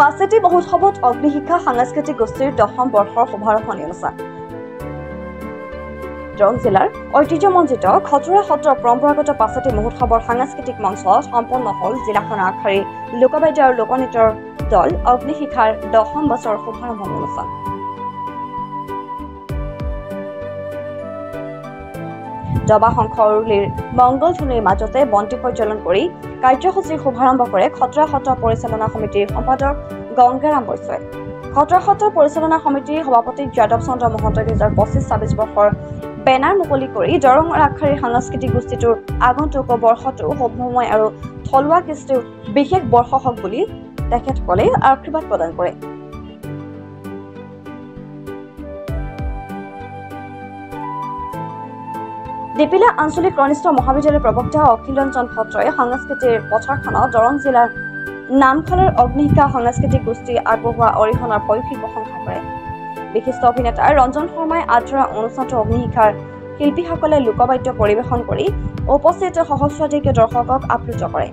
পাছেটি মহোৎসৱত অগ্নিশিখা সাংস্কৃতিক গোষ্ঠীৰ 10ম বৰ্ষৰ শুভাৰম্ভণি অনুষ্ঠান দৰং জিলাৰ ঐতিহ্যমণ্ডিত খটৰা সত্ৰৰ পৰম্পৰাগত পাছেটি মহোৎসৱৰ সাংস্কৃতিক মঞ্চত সম্পন্ন হ'ল জিলাখনৰ আগশাৰীৰ লোকবাদ্য আৰু লোকনৃত্যৰ দল অগ্নিশিখাৰ 10ম বছৰৰ শুভাৰম্ভণি অনুষ্ঠান জবা শংখৰুলিৰ মংগল ধুনিৰ মাজতে বন্তি প্ৰজ্বলন কৰি কাৰ্যসূচীৰ শুভাৰম্ভ কৰে খটৰা সত্ৰ পৰিচালনা সমিতিৰ সম্পাদক গংগাৰাম বৈশ্যই খটৰা সত্ৰ পৰিচালনা সমিতিৰ সভাপতি যাদৱ চন্দ্ৰ মহন্তই 2025-26 বৰ্ষৰ বেনাৰ মুকলি কৰি দৰঙৰ আগশাৰীৰ সাংস্কৃতিক গোষ্ঠীটোৰ আগন্তুক বৰ্ষটো শুভময় আৰু থলুৱা কৃষ্টিৰ বিশেষ বৰ্ষ হওক বুলি তেখেতসকলে আশীৰ্বাদ প্ৰদান কৰে ডিপিলা আঞ্চলিক কনিষ্ঠ মহাবিদ্যালয়ৰ প্ৰবক্তা অখিল ৰঞ্জন ভট্টই সাংস্কৃতিৰ পথাৰখনত দৰং জিলাৰ নামখালৰ অগ্নিশিখা সাংস্কৃতিক গোষ্ঠী আগবঢ়োৱা অৰিহণাৰ ভূয়সী প্ৰশংসা কৰে বিশিষ্ট অভিনেতা ৰঞ্জন শৰ্মাই আদৰা অনুষ্ঠানটো অগ্নিশিখাৰ শিল্পীসকলে লোকবাদ্য পৰিৱেশন কৰি উপস্থিত সহস্ৰাধিক দৰ্শকক আপ্লুত কৰে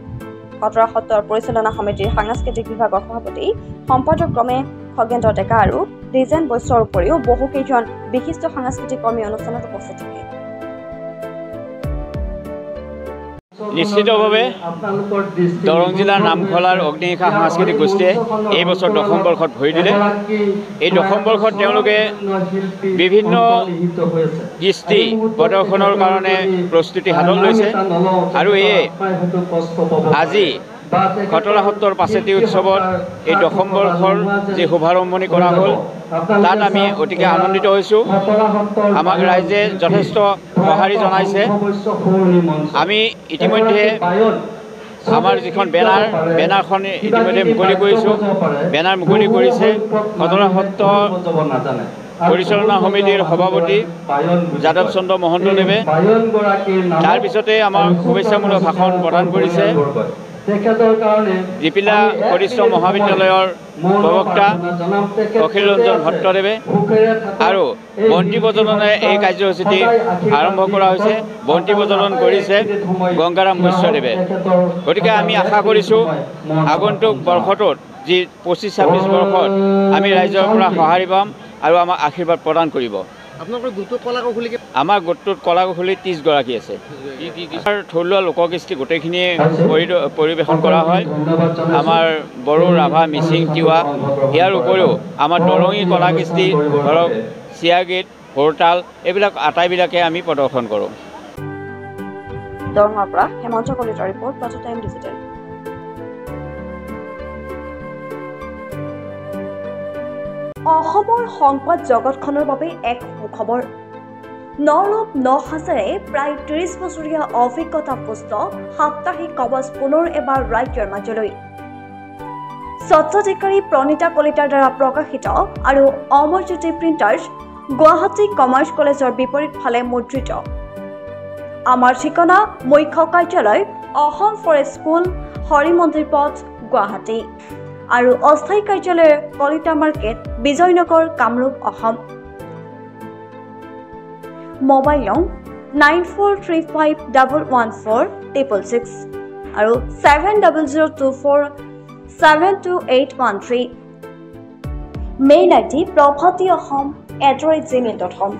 খটৰা সত্ৰৰ পৰিচালনা সমিতিৰ সাংস্কৃতিক বিভাগৰ সভাপতি সম্পাদক ক্ৰমে খগেন্দ্ৰ ডেকা আৰু দ্বিজেন বৈশ্যৰ উপৰিও বহুকেইজন বিশিষ্ট সাংস্কৃতিক কৰ্মী অনুষ্ঠানত উপস্থিত থাকে নিশ্চিতভাৱে দৰং জিলাৰ নামখলাৰ অগ্নিশিখা সাংস্কৃতিক গোষ্ঠীয়ে এই বছৰ 10ম বৰ্ষত ভৰি দিলে এই 10ম বৰ্ষত তেওঁলোকে বিভিন্ন কৃষ্টি প্ৰদৰ্শনৰ কাৰণে প্ৰস্তুতি হাতত লৈছে আৰু আজি খটৰা সত্ৰৰ পাছেটি উৎসৱত এই 10ম বৰ্ষৰ যি শুভাৰম্ভণি কৰা হ'ল তাত আমি অতিকে আনন্দিত হৈছোঁ আমাক ৰাইজে যথেষ্ট সঁহাৰি জনাইছে আমি ইতিমধ্যে আমাৰ যিখন বেনাৰখন ইতিমধ্যে মুকলি কৰিছোঁ বেনাৰ মুকলি কৰিছে খটৰা সত্ৰ পৰিচালনা সমিতিৰ সভাপতি যাদৱ চন্দ্ৰ মহন্তদেৱে তাৰপিছতে আমাৰ শুভেচ্ছামূলক ভাষণ প্ৰদান কৰিছে ডিপিলা কনিষ্ঠ মহাবিদ্যালয়ৰ প্ৰবক্তা অখিল ৰঞ্জন ভট্টদেৱে আৰু বন্তি প্ৰজ্বলনে এই কাৰ্যসূচীটি আৰম্ভ কৰা হৈছে বন্তি প্ৰজ্বলন কৰিছে গংগাৰাম বৈশ্যদেৱে গতিকে আমি আশা কৰিছোঁ আগন্তুক বৰ্ষটোত যি 25-26 বৰ্ষত আমি ৰাইজৰ পৰা সঁহাৰি পাম আৰু আমাক আশীৰ্বাদ প্ৰদান কৰিব আমাৰ গোটটোত কলা কৌশলী 30 গৰাকী আছে থলুৱা লোককৃষ্টি গোটেইখিনিয়ে পৰিৱেশন কৰা হয় আমাৰ বড়ো ৰাভা মিচিং তিৱা ইয়াৰ উপৰিও আমাৰ দৰঙী কলা কৃষ্টি ধৰক চিয়া গীত হৰতাল এইবিলাক আটাইবিলাকে আমি প্ৰদৰ্শন কৰোঁ দৰঙৰ পৰা হেমন্ত কলিতাৰ ৰিপৰ্ট প্ৰটোটাইম ডিজিটেল অসমৰ সংবাদ জগতখনৰ বাবে এক সুখবৰ নৰূপ নহাজেৰে প্ৰায় 30 বছৰীয়া অভিজ্ঞতা পুষ্ট সাপ্তাহিক কবচ পুনৰ এবাৰ ৰাজ্যৰ মাজলৈ স্বত্বাধিকাৰী প্ৰণীতা কলিতাৰ দ্বাৰা প্ৰকাশিত আৰু অমৰজ্যোতি প্ৰিণ্টাৰ্ছ গুৱাহাটী কমাৰ্চ কলেজৰ বিপৰীত ফালে মুদ্ৰিত আমাৰ ঠিকনা মুখ্য কাৰ্যালয় অসম ফৰেষ্ট স্কুল হৰিমন্দিৰ পথ গুৱাহাটী আৰু অস্থায়ী কাৰ্যালয় কলিতা মাৰ্কেট বিজয়নগৰ কামৰূপ অসম মোবাইল নং 9435114666 আৰু 7024722813 মেইল আইডি probhatiahom@gmail.com